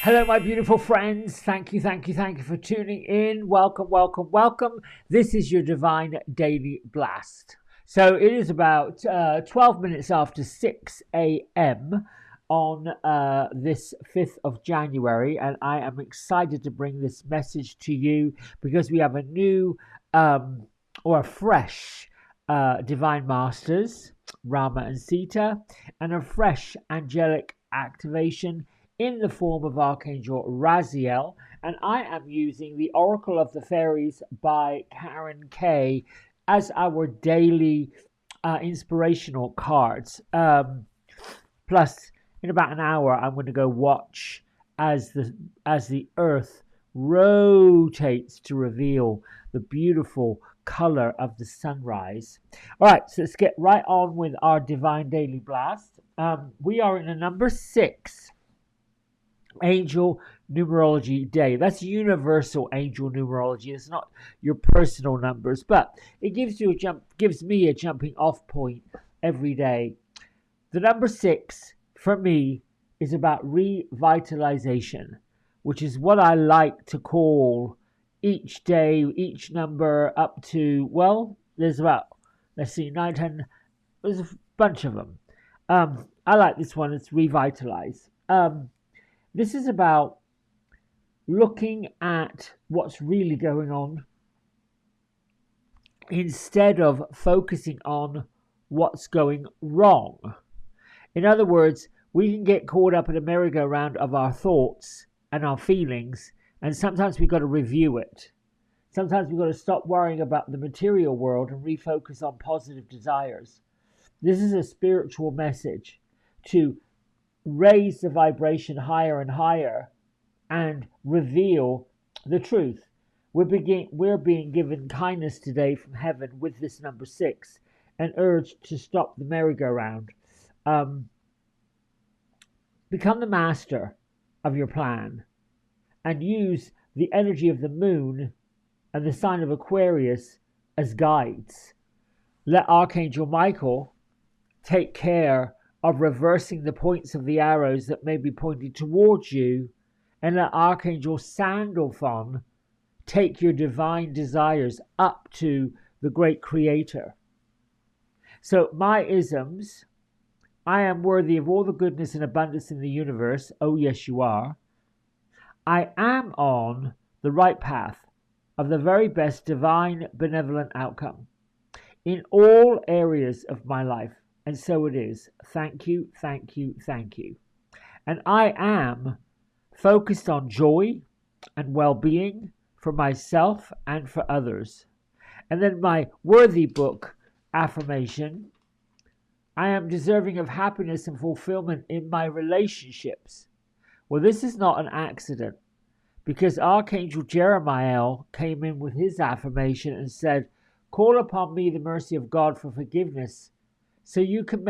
Hello, my beautiful friends. Thank you for tuning in. Welcome. This is your Divine Daily Blast. So it is about 12 minutes after 6 a.m. on this 5th of January, and I am excited to bring this message to you because we have a new or a fresh Divine Masters, Rama and Sita, and a fresh angelic activation in the form of Archangel Raziel, and I am using the Oracle of the Fairies by Karen Kay as our daily inspirational cards. Plus, in about an hour, I'm going to go watch as the Earth rotates to reveal the beautiful color of the sunrise. All right, so let's get right on with our Divine Daily Blast. We are in a number 6. Angel numerology day. That's universal angel numerology. It's not your personal numbers, but it gives me a jumping off point every day. The number 6 for me is about revitalization, which is what I like to call each day, each number up to, well, there's about, let's see, 9, 10, there's a bunch of them. I like this one. It's revitalize. This is about looking at what's really going on instead of focusing on what's going wrong. In other words, we can get caught up in a merry-go-round of our thoughts and our feelings, and sometimes we've got to review it. Sometimes we've got to stop worrying about the material world and refocus on positive desires. This is a spiritual message to raise the vibration higher and higher and reveal the truth. We're being given kindness today from heaven with this number 6 and urged to stop the merry-go-round. Become the master of your plan and use the energy of the moon and the sign of Aquarius as guides. Let Archangel Michael take care of reversing the points of the arrows that may be pointed towards you, and let Archangel Sandalphon take your divine desires up to the great Creator. So my isms: I am worthy of all the goodness and abundance in the universe. Oh yes, you are. I am on the right path of the very best divine benevolent outcome in all areas of my life. And so it is. Thank you. And I am focused on joy and well-being for myself and for others. And then my worthy book affirmation: I am deserving of happiness and fulfillment in my relationships. Well, this is not an accident, because Archangel Jeremiah came in with his affirmation and said, call upon me the mercy of God for forgiveness, so you can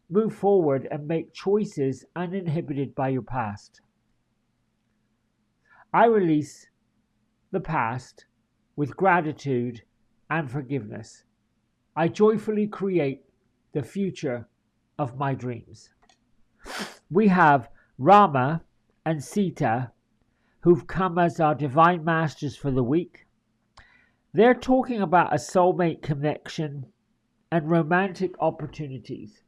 move forward and make choices uninhibited by your past. I release the past with gratitude and forgiveness. I joyfully create the future of my dreams. We have Rama and Sita, who've come as our divine masters for the week. They're talking about a soulmate connection and romantic opportunities.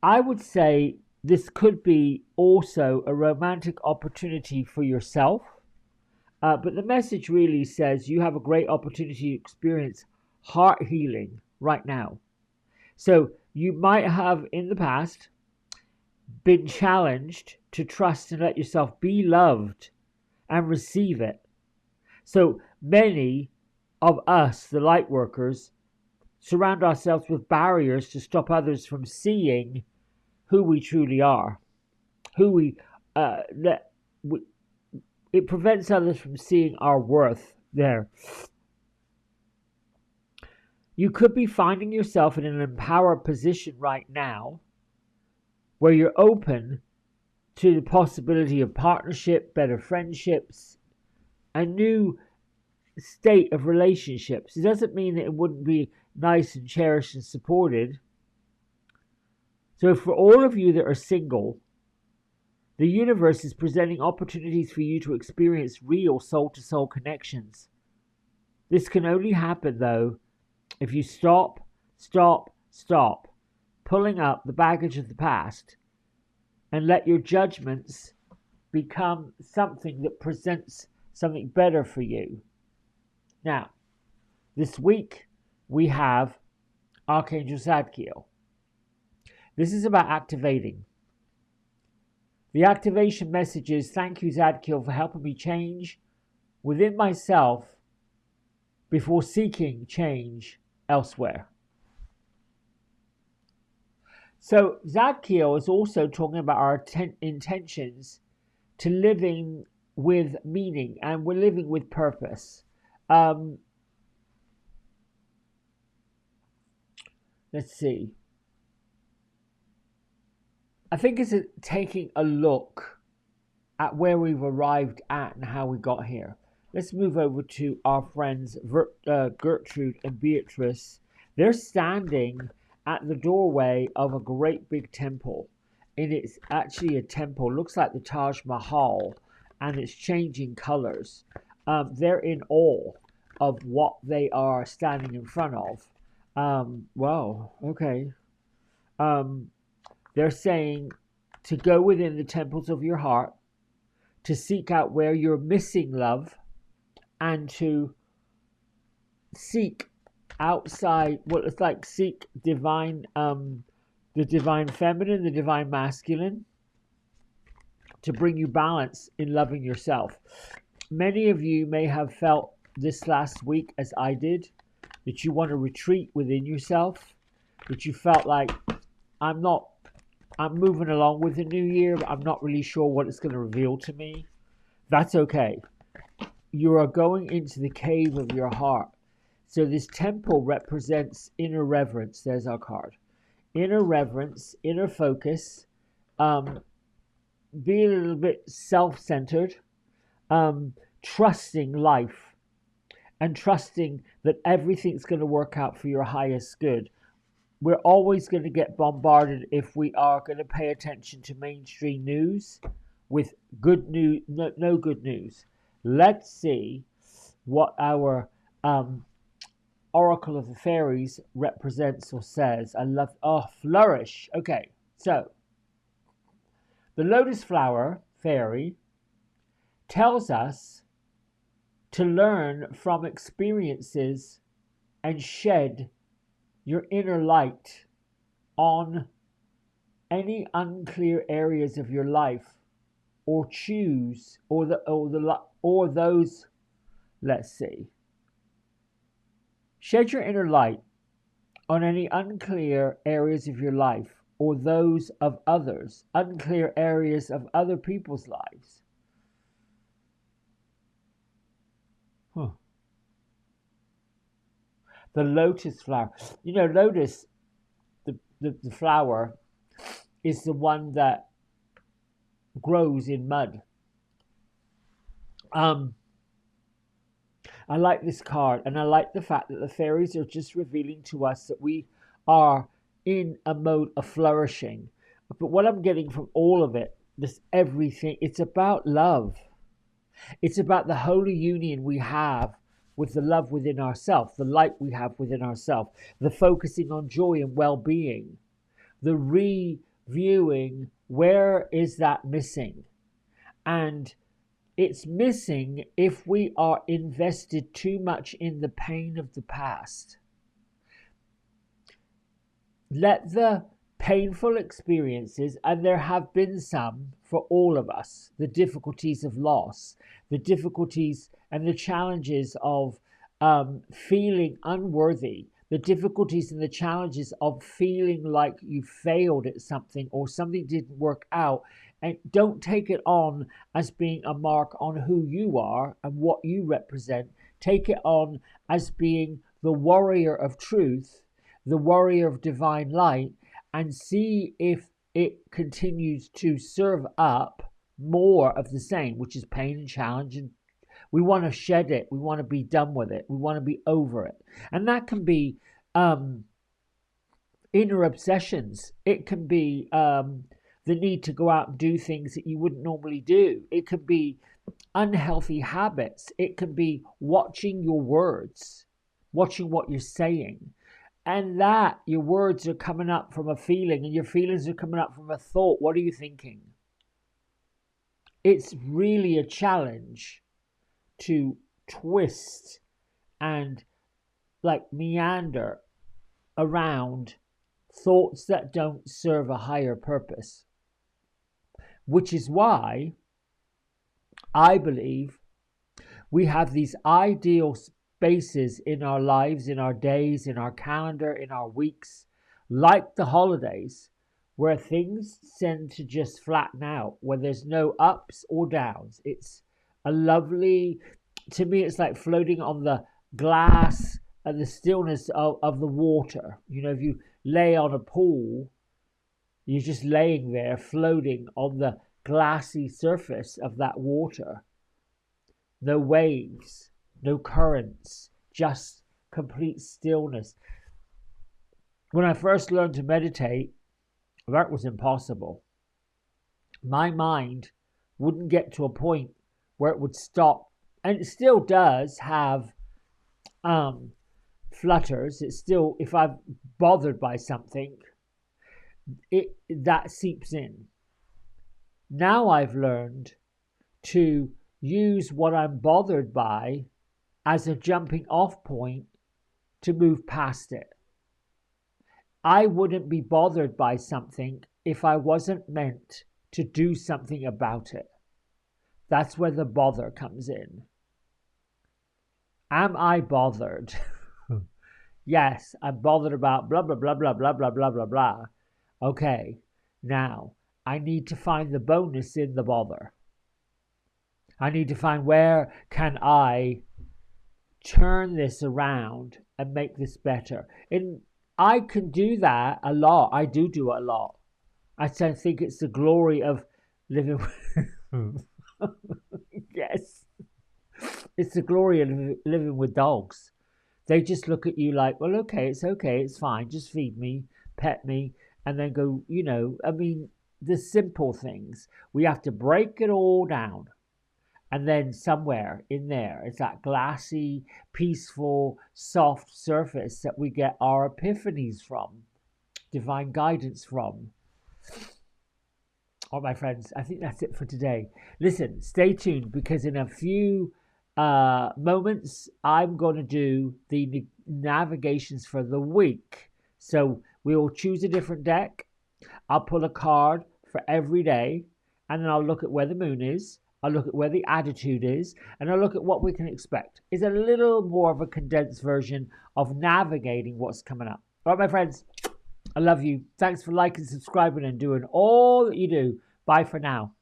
I would say this could be also a romantic opportunity for yourself, but the message really says you have a great opportunity to experience heart healing right now. So you might have in the past been challenged to trust and let yourself be loved and receive it. So many of us, the light workers, surround ourselves with barriers to stop others from seeing who we truly are. It prevents others from seeing our worth there. You could be finding yourself in an empowered position right now where you're open to the possibility of partnership, better friendships, a new state of relationships. It doesn't mean that it wouldn't be nice and cherished and supported. So for all of you that are single, The universe is presenting opportunities for you to experience real soul to soul connections. This can only happen, though, if you stop pulling up the baggage of the past and let your judgments become something that presents something better for you. Now, this week we have Archangel Zadkiel. This is about activating. The activation message is, thank you, Zadkiel, for helping me change within myself before seeking change elsewhere. So Zadkiel is also talking about our intentions to living with meaning, and we're living with purpose. Let's see. I think it's taking a look at where we've arrived at and how we got here. Let's move over to our friends Gertrude and Beatrice. They're standing at the doorway of a great big temple. And it's actually a temple. Looks like the Taj Mahal, and it's changing colors. They're in awe of what they are standing in front of. Wow, okay. They're saying to go within the temples of your heart, to seek out where you're missing love, and to seek outside, well, it's like seek divine, the divine feminine, the divine masculine, to bring you balance in loving yourself. Many of you may have felt this last week, as I did, that you want to retreat within yourself, that you felt like, I'm moving along with the new year, but I'm not really sure what it's going to reveal to me. That's okay. You are going into the cave of your heart. So this temple represents inner reverence. There's our card. Inner reverence, inner focus, be a little bit self-centered, trusting life, and trusting that everything's going to work out for your highest good. We're always going to get bombarded if we are going to pay attention to mainstream news with good news, no good news. Let's see what our Oracle of the Fairies represents or says. I love, flourish. Okay, so the lotus flower fairy tells us to learn from experiences and shed your inner light on any unclear areas of your life, or choose, or those, let's see. Shed your inner light on any unclear areas of your life, or those of others, unclear areas of other people's lives. The lotus flower. You know, lotus, the flower, is the one that grows in mud. I like this card, and I like the fact that the fairies are just revealing to us that we are in a mode of flourishing. But what I'm getting from all of it, this everything, it's about love. It's about the holy union we have with the love within ourselves, the light we have within ourselves, the focusing on joy and well-being, the reviewing where is that missing. And it's missing if we are invested too much in the pain of the past. Let the painful experiences, and there have been some for all of us, the difficulties of loss, the difficulties and the challenges of feeling unworthy, the difficulties and the challenges of feeling like you failed at something or something didn't work out. And don't take it on as being a mark on who you are and what you represent. Take it on as being the warrior of truth, the warrior of divine light, and see if it continues to serve up more of the same, which is pain and challenge. And we want to shed it. We want to be done with it. We want to be over it. And that can be inner obsessions. It can be the need to go out and do things that you wouldn't normally do. It could be unhealthy habits. It can be watching your words, watching what you're saying. And that your words are coming up from a feeling and your feelings are coming up from a thought. What are you thinking? It's really a challenge to twist and like meander around thoughts that don't serve a higher purpose. Which is why I believe we have these ideal spaces in our lives, in our days, in our calendar, in our weeks, like the holidays, where things tend to just flatten out, where there's no ups or downs. It's a lovely, to me, it's like floating on the glass and the stillness of the water. You know, if you lay on a pool, you're just laying there floating on the glassy surface of that water. No waves, no currents, just complete stillness. When I first learned to meditate, that was impossible. My mind wouldn't get to a point where it would stop, and it still does have flutters. It's still, if I'm bothered by something, that seeps in. Now I've learned to use what I'm bothered by as a jumping off point to move past it. I wouldn't be bothered by something if I wasn't meant to do something about it. That's where the bother comes in. Am I bothered? Yes, I'm bothered about blah, blah, blah, blah, blah, blah, blah, blah, blah. Okay, now I need to find the bonus in the bother. I need to find where can I turn this around and make this better. And I can do that a lot. I do it a lot. I think it's the glory of living with yes. It's the glory of living with dogs. They just look at you like, well, okay, it's fine. Just feed me, pet me, and then go, you know, I mean, the simple things. We have to break it all down. And then somewhere in there, it's that glassy, peaceful, soft surface that we get our epiphanies from, divine guidance from. All right, my friends, I think that's it for today. Listen, stay tuned because in a few moments, I'm going to do the navigations for the week. So we will choose a different deck. I'll pull a card for every day, and then I'll look at where the moon is. I'll look at where the attitude is, and I'll look at what we can expect. It's a little more of a condensed version of navigating what's coming up. All right, my friends, I love you. Thanks for liking, subscribing, and doing all that you do. Bye for now.